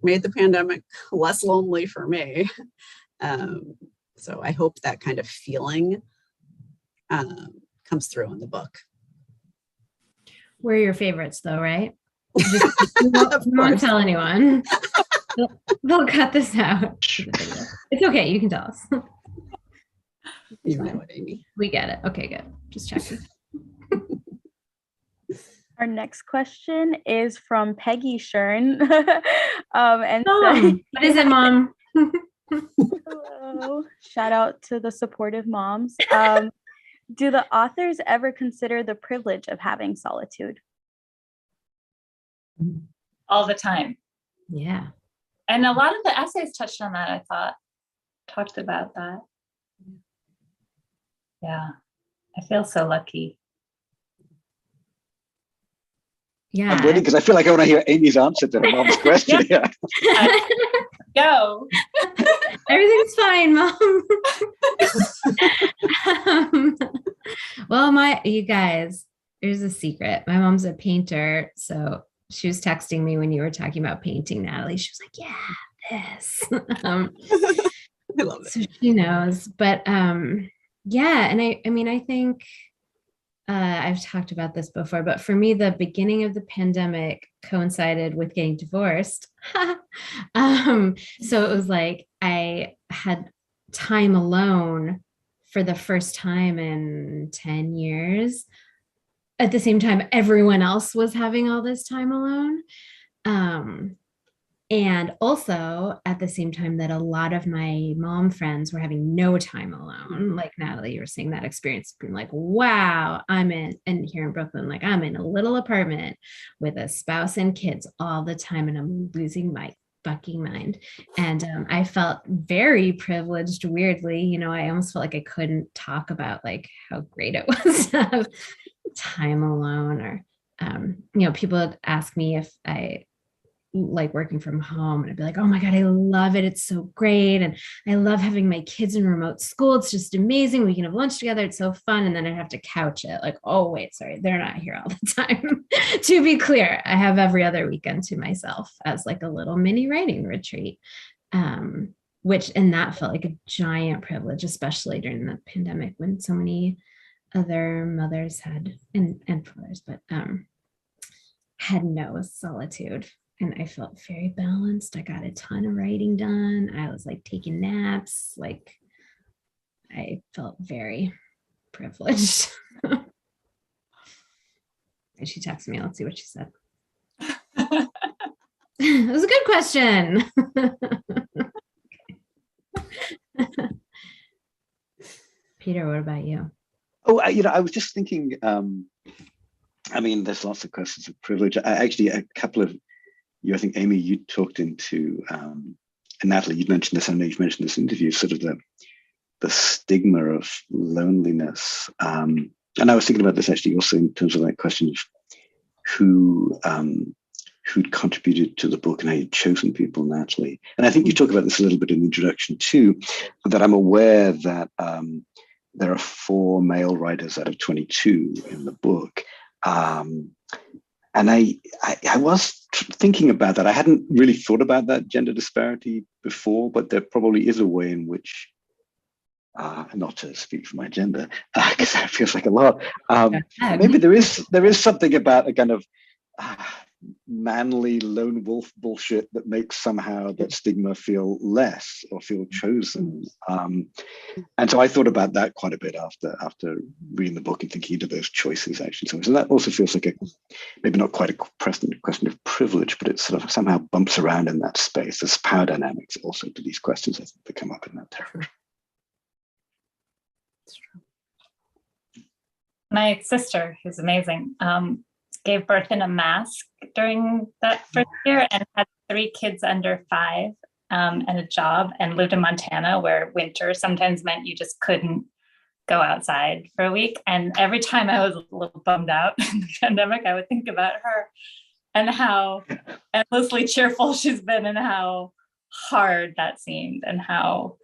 made the pandemic less lonely for me. So I hope that kind of feeling comes through in the book. We're your favorites, though, right? Don't tell anyone. They'll cut this out. It's okay. You can tell us. You know it, Amy. We get it. Okay, good. Just checking. Our next question is from Peggy Shern. And what is it, Mom? Hello. Shout out to the supportive moms. Do the authors ever consider the privilege of having solitude? All the time. Yeah. And a lot of the essays touched on that, I thought. Talked about that. Yeah. I feel so lucky. Yeah. I'm waiting because I feel like I want to hear Amy's answer to her mom's question. Yeah. Go. Everything's fine, Mom. Well, you guys, here's a secret. My mom's a painter, so she was texting me when you were talking about painting, Natalie. She was like, "Yeah, this." I love it. So she knows, but yeah, and I think I've talked about this before, but for me, the beginning of the pandemic coincided with getting divorced. So it was like I had time alone for the first time in 10 years. At the same time, everyone else was having all this time alone. And also at the same time that a lot of my mom friends were having no time alone, like Natalie, you were saying that experience, being like, wow, and here in Brooklyn, like I'm in a little apartment with a spouse and kids all the time, and I'm losing my fucking mind. And I felt very privileged, weirdly. I almost felt like I couldn't talk about like how great it was to have time alone, or people would ask me if I like working from home, and I'd be like, oh my God, I love it. It's so great. And I love having my kids in remote school. It's just amazing. We can have lunch together. It's so fun. And then I'd have to couch it like, oh, wait, sorry, they're not here all the time. To be clear, I have every other weekend to myself as like a little mini writing retreat. And that felt like a giant privilege, especially during the pandemic when so many other mothers had, and fathers, but had no solitude. And I felt very balanced. I got a ton of writing done. I was like taking naps. Like I felt very privileged. And she texted me. Let's see what she said. It was a good question. Peter, what about you? Oh, I was just thinking, there's lots of questions of privilege. A couple of you, I think, Amy, you talked into, and Natalie, you mentioned this, I know you've mentioned this interview, sort of the stigma of loneliness. And I was thinking about this actually also in terms of that question of who'd contributed to the book and how you'd chosen people, Natalie. And I think you talk about this a little bit in the introduction too, that I'm aware that there are 4 male writers out of 22 in the book. And I was thinking about that. I hadn't really thought about that gender disparity before, but there probably is a way in which, not to speak for my gender, because that feels like a lot. Maybe there is something about a kind of manly lone wolf bullshit that makes somehow that stigma feel less or feel chosen. And so I thought about that quite a bit after reading the book and thinking of those choices actually. So that also feels like maybe not quite a question of privilege, but it sort of somehow bumps around in that space. There's power dynamics also to these questions, I think, that come up in that territory. That's true. My sister, who's amazing, gave birth in a mask during that first year and had 3 kids under 5 and a job, and lived in Montana where winter sometimes meant you just couldn't go outside for a week. And every time I was a little bummed out in the pandemic, I would think about her and how endlessly cheerful she's been and how hard that seemed and how,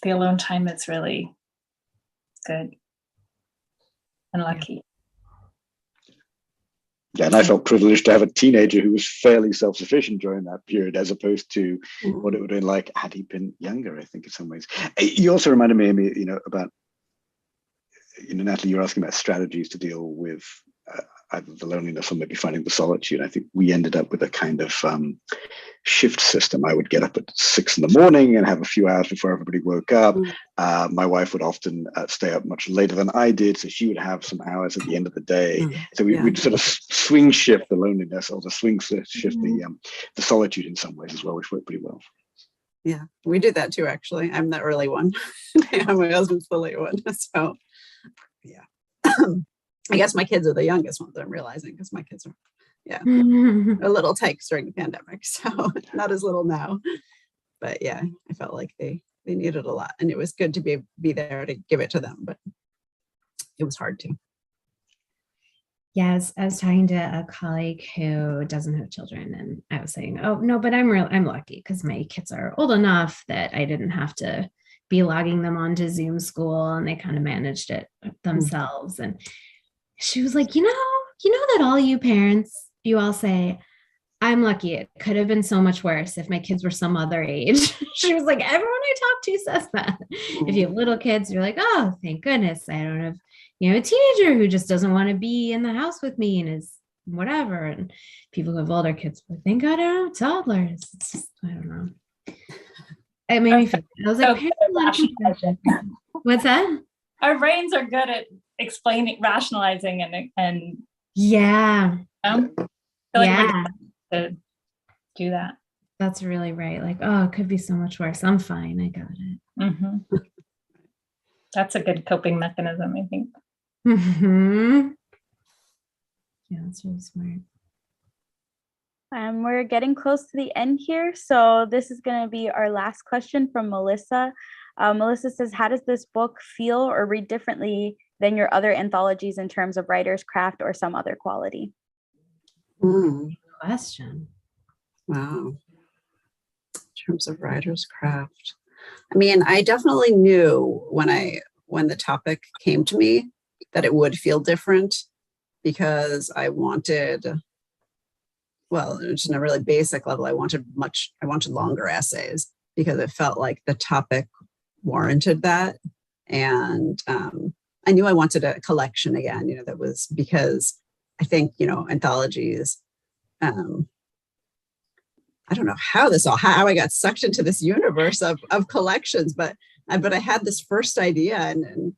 the alone time is really good and lucky. Yeah, and I felt privileged to have a teenager who was fairly self-sufficient during that period, as opposed to what it would have been like had he been younger, I think, in some ways. You also reminded me, Amy, about, Natalie, you were asking about strategies to deal with either the loneliness or maybe finding the solitude. I think we ended up with a kind of shift system. I would get up at 6 a.m. and have a few hours before everybody woke up. My wife would often stay up much later than I did, so she would have some hours at the end of the day. So we'd sort of swing shift the loneliness, or the swing shift the solitude in some ways as well, which worked pretty well. Yeah, we did that too, actually. I'm the early one. My husband's the late one. So, yeah. I guess my kids are the youngest ones, I'm realizing, because my kids are, a little tykes during the pandemic. So not as little now. But yeah, I felt like they needed a lot. And it was good to be there to give it to them. But it was hard too. Yeah, I was talking to a colleague who doesn't have children, and I was saying, oh, no, but I'm lucky because my kids are old enough that I didn't have to be logging them onto Zoom school, and they kind of managed it themselves. And she was like, you know that all you parents, you all say, I'm lucky. It could have been so much worse if my kids were some other age. She was like, everyone I talk to says that. If you have little kids, you're like, oh, thank goodness I don't have, a teenager who just doesn't want to be in the house with me and is whatever. And people who have older kids, like, thank God I don't have toddlers. It's just, I don't know. It made me feel, I was like, what's that? Our brains are good at rationalizing and yeah. Like to do that. That's really right. Like, oh, it could be so much worse. I'm fine. I got it. Mm-hmm. That's a good coping mechanism, I think. Mm-hmm. Yeah, that's really smart. We're getting close to the end here. So this is going to be our last question from Melissa. Melissa says, how does this book feel or read differently than your other anthologies in terms of writer's craft or some other quality? Question. Wow. In terms of writer's craft. I mean, I definitely knew when the topic came to me that it would feel different, because I wanted, well, just in a really basic level, I wanted longer essays, because it felt like the topic warranted that. And I knew I wanted a collection again, that was, because I think, anthologies, I don't know how I got sucked into this universe of collections, but I had this first idea, and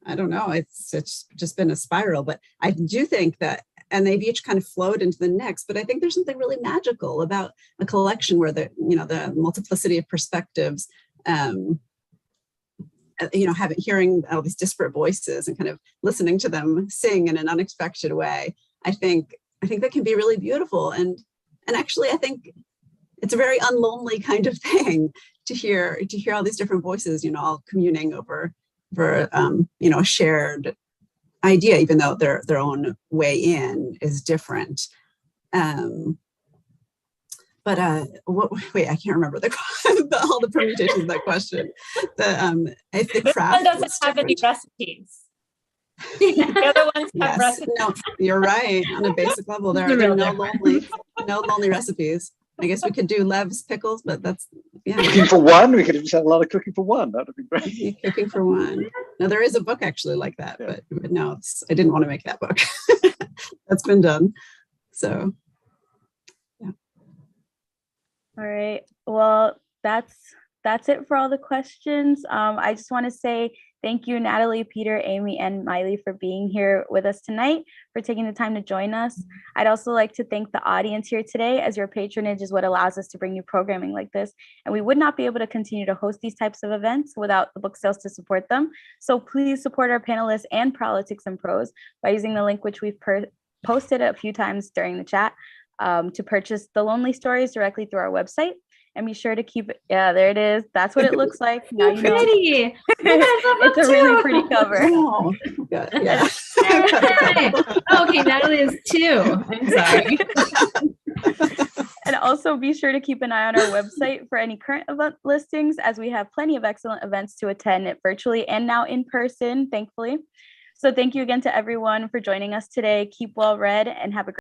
I don't know, it's just been a spiral. But I do think that, and they've each kind of flowed into the next, but I think there's something really magical about a collection where the multiplicity of perspectives, hearing all these disparate voices and kind of listening to them sing in an unexpected way. I think that can be really beautiful. And actually, I think it's a very unlonely kind of thing to hear all these different voices, all communing over a shared idea, even though their own way in is different. Wait, I can't remember all the permutations of that question. If the This craft one doesn't have any recipes. The other ones have recipes. No, you're right. On a basic level, there are no lonely recipes. I guess we could do Lev's pickles, but that's, Cooking for one. We could have just had a lot of cooking for one. That would be great. Cooking for one. No, there is a book actually like that, but no, I didn't want to make that book. That's been done. So, yeah. All right. Well, that's it for all the questions. I just want to say thank you, Natalie, Peter, Amy, and Miley, for being here with us tonight, for taking the time to join us. I'd also like to thank the audience here today, as your patronage is what allows us to bring you programming like this. And we would not be able to continue to host these types of events without the book sales to support them. So please support our panelists and Politics and Prose by using the link which we've posted a few times during the chat to purchase The Lonely Stories directly through our website. And be sure to keep it. Yeah, there it is. That's what it looks like. Now you know. Pretty. It's a really pretty cover. Oh, yeah. Okay, Natalie is 2. I'm sorry. And also be sure to keep an eye on our website for any current event listings, as we have plenty of excellent events to attend virtually and now in person, thankfully. So thank you again to everyone for joining us today. Keep well read and have a great